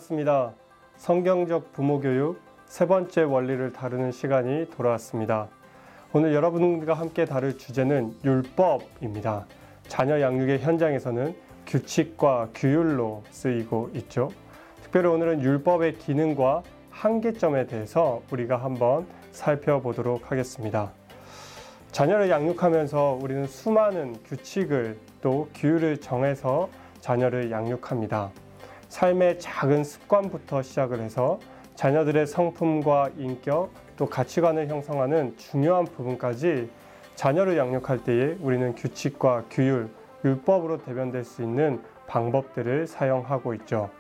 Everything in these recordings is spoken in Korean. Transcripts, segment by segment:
반갑습니다. 성경적 부모교육 세 번째 원리를 다루는 시간이 돌아왔습니다. 오늘 여러분과 함께 다룰 주제는 율법입니다. 자녀 양육의 현장에서는 규칙과 규율로 쓰이고 있죠. 특별히 오늘은 율법의 기능과 한계점에 대해서 우리가 한번 살펴보도록 하겠습니다. 자녀를 양육하면서 우리는 수많은 규칙을 또 규율을 정해서 자녀를 양육합니다. 삶의 작은 습관부터 시작을 해서 자녀들의 성품과 인격 또 가치관을 형성하는 중요한 부분까지 자녀를 양육할 때에 우리는 규칙과 규율, 율법으로 대변될 수 있는 방법들을 사용하고 있죠.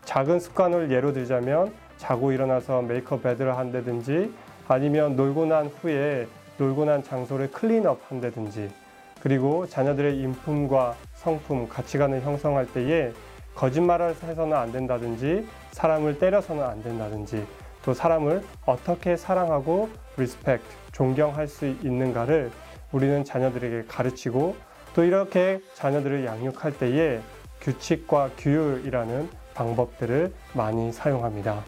작은 습관을 예로 들자면 자고 일어나서 메이크업 베드를 한다든지 아니면 놀고 난 후에 놀고 난 장소를 클린업 한다든지 그리고 자녀들의 인품과 성품, 가치관을 형성할 때에 거짓말을 해서는 안 된다든지 사람을 때려서는 안 된다든지 또 사람을 어떻게 사랑하고 리스펙트, 존경할 수 있는가를 우리는 자녀들에게 가르치고 또 이렇게 자녀들을 양육할 때에 규칙과 규율이라는 방법들을 많이 사용합니다.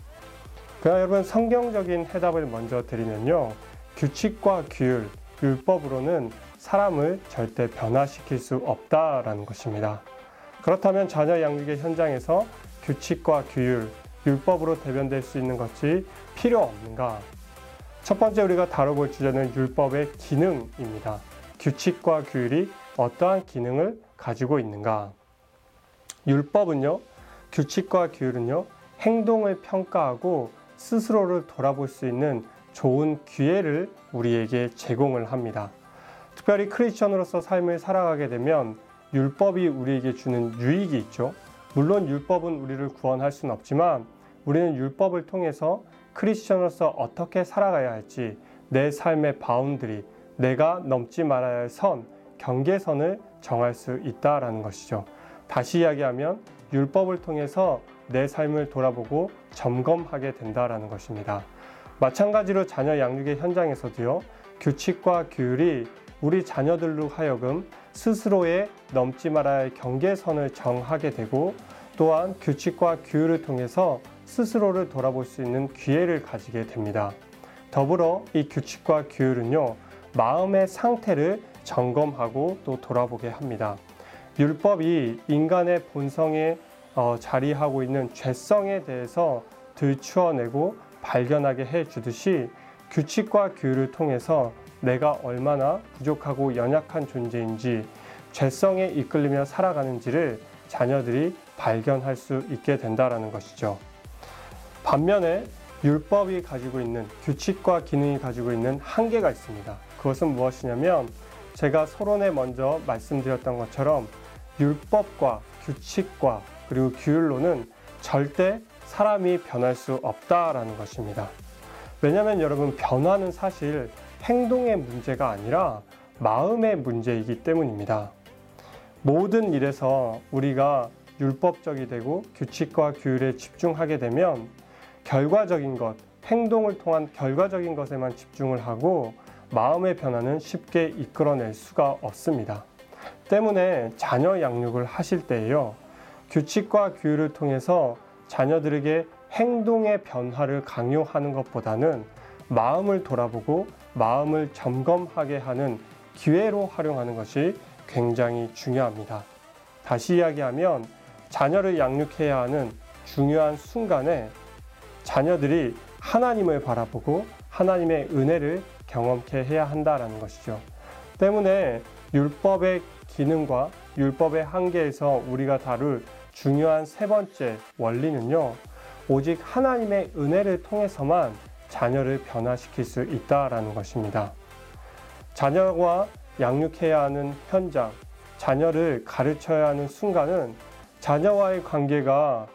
그러나 여러분 성경적인 해답을 먼저 드리면요. 규칙과 규율, 율법으로는 사람을 절대 변화시킬 수 없다라는 것입니다. 그렇다면 자녀 양육의 현장에서 규칙과 규율, 율법으로 대변될 수 있는 것이 필요 없는가? 첫 번째 우리가 다뤄볼 주제는 율법의 기능입니다. 규칙과 규율이 어떠한 기능을 가지고 있는가? 율법은요, 규칙과 규율은요, 행동을 평가하고 스스로를 돌아볼 수 있는 좋은 기회를 우리에게 제공을 합니다. 특별히 크리스천으로서 삶을 살아가게 되면 율법이 우리에게 주는 유익이 있죠. 물론 율법은 우리를 구원할 수는 없지만 우리는 율법을 통해서 크리스천으로서 어떻게 살아가야 할지 내 삶의 바운드리, 내가 넘지 말아야 할 선, 경계선을 정할 수 있다라는 것이죠. 다시 이야기하면 율법을 통해서 내 삶을 돌아보고 점검하게 된다라는 것입니다. 마찬가지로 자녀 양육의 현장에서도요. 규칙과 규율이 우리 자녀들로 하여금 스스로의 넘지 말아야 할 경계선을 정하게 되고 또한 규칙과 규율을 통해서 스스로를 돌아볼 수 있는 기회를 가지게 됩니다. 더불어 이 규칙과 규율은요. 마음의 상태를 점검하고 또 돌아보게 합니다. 율법이 인간의 본성에 자리하고 있는 죄성에 대해서 들추어내고 발견하게 해주듯이 규칙과 규율을 통해서 내가 얼마나 부족하고 연약한 존재인지 죄성에 이끌리며 살아가는지를 자녀들이 발견할 수 있게 된다는 것이죠. 반면에 율법이 가지고 있는 규칙과 기능이 가지고 있는 한계가 있습니다. 그것은 무엇이냐면 제가 서론에 먼저 말씀드렸던 것처럼 율법과 규칙과 그리고 규율로는 절대 사람이 변할 수 없다라는 것입니다. 왜냐하면 여러분 변화는 사실 행동의 문제가 아니라 마음의 문제이기 때문입니다. 모든 일에서 우리가 율법적이 되고 규칙과 규율에 집중하게 되면 결과적인 것, 행동을 통한 결과적인 것에만 집중을 하고 마음의 변화는 쉽게 이끌어낼 수가 없습니다. 때문에 자녀 양육을 하실 때에요. 규칙과 규율을 통해서 자녀들에게 행동의 변화를 강요하는 것보다는 마음을 돌아보고 마음을 점검하게 하는 기회로 활용하는 것이 굉장히 중요합니다. 다시 이야기하면 자녀를 양육해야 하는 중요한 순간에 자녀들이 하나님을 바라보고 하나님의 은혜를 경험케 해야 한다는 것이죠. 때문에 율법의 기능과 율법의 한계에서 우리가 다룰 중요한 세 번째 원리는요. 오직 하나님의 은혜를 통해서만 자녀를 변화시킬 수 있다라는 것입니다. 자녀와 양육해야 하는 현장, 자녀를 가르쳐야 하는 순간은 자녀와의 관계가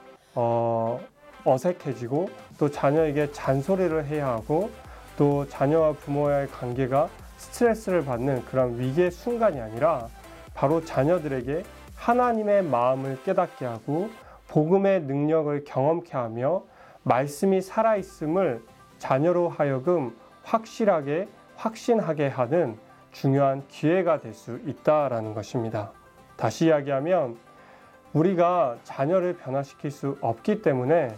어색해지고 또 자녀에게 잔소리를 해야 하고 또 자녀와 부모와의 관계가 스트레스를 받는 그런 위기의 순간이 아니라 바로 자녀들에게 하나님의 마음을 깨닫게 하고 복음의 능력을 경험케 하며 말씀이 살아있음을 자녀로 하여금 확실하게 확신하게 하는 중요한 기회가 될 수 있다라는 것입니다. 다시 이야기하면 우리가 자녀를 변화시킬 수 없기 때문에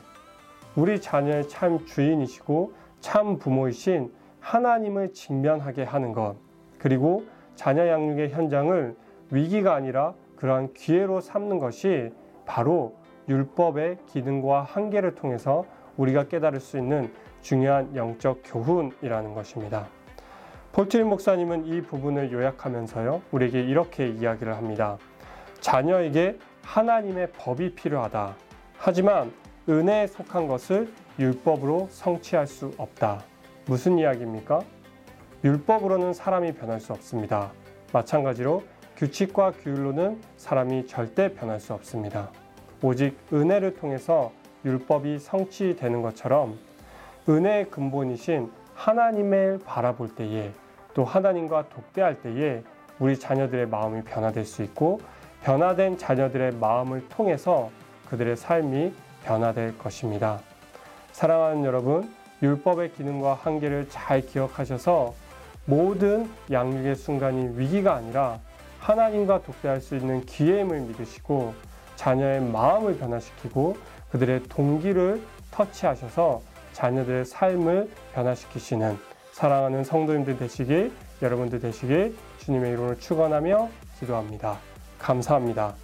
우리 자녀의 참 주인이시고 참 부모이신 하나님을 직면하게 하는 것, 그리고 자녀 양육의 현장을 위기가 아니라 그러한 기회로 삼는 것이 바로 율법의 기능과 한계를 통해서 우리가 깨달을 수 있는 중요한 영적 교훈이라는 것입니다. 폴트린 목사님은 이 부분을 요약하면서요, 우리에게 이렇게 이야기를 합니다. 자녀에게 하나님의 법이 필요하다. 하지만 은혜에 속한 것을 율법으로 성취할 수 없다. 무슨 이야기입니까? 율법으로는 사람이 변할 수 없습니다. 마찬가지로 규칙과 규율로는 사람이 절대 변할 수 없습니다. 오직 은혜를 통해서 율법이 성취되는 것처럼 은혜의 근본이신 하나님을 바라볼 때에, 또 하나님과 독대할 때에 우리 자녀들의 마음이 변화될 수 있고, 변화된 자녀들의 마음을 통해서 그들의 삶이 변화될 것입니다. 사랑하는 여러분, 율법의 기능과 한계를 잘 기억하셔서 모든 양육의 순간이 위기가 아니라 하나님과 독대할 수 있는 기회임을 믿으시고, 자녀의 마음을 변화시키고 그들의 동기를 터치하셔서 자녀들의 삶을 변화시키시는 사랑하는 성도님들 되시길, 여러분들 되시길 주님의 이름으로 축원하며 기도합니다. 감사합니다.